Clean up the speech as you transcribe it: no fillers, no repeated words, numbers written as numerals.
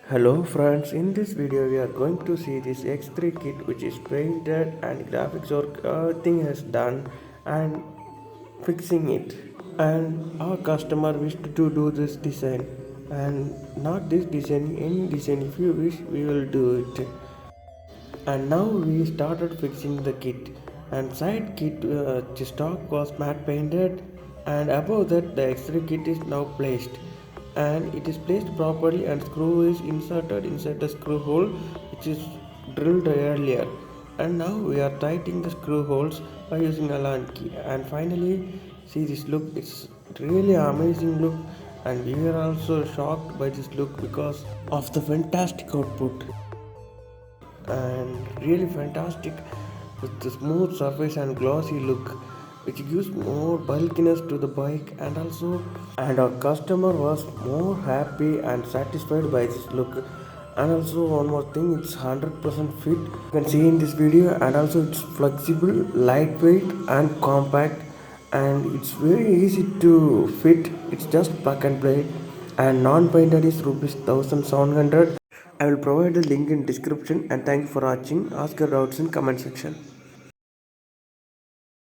Hello friends, in this video we are going to see this X3 kit which is painted and graphics work everything has done and fixing it, and our customer wished to do this design, and not this design, any design if you wish we will do it. And now we started fixing the kit, and side kit the stock was matte painted, and above that the X3 kit is now placed, and it is placed properly and screw is inserted inside the screw hole which is drilled earlier, and now we are tightening the screw holes by using Allen key. And finally, see this look, it's really amazing look, and we are also shocked by this look because of the fantastic output, and really fantastic with the smooth surface and glossy look which gives more bulkiness to the bike. And our customer was more happy and satisfied by this look. And also one more thing, it's 100% fit, you can see in this video, and also it's flexible, lightweight and compact, and it's very easy to fit. It's just plug and play, and non-painted is rupees 1700. I will provide the link in description, and thank you for watching. Ask your doubts in comment section.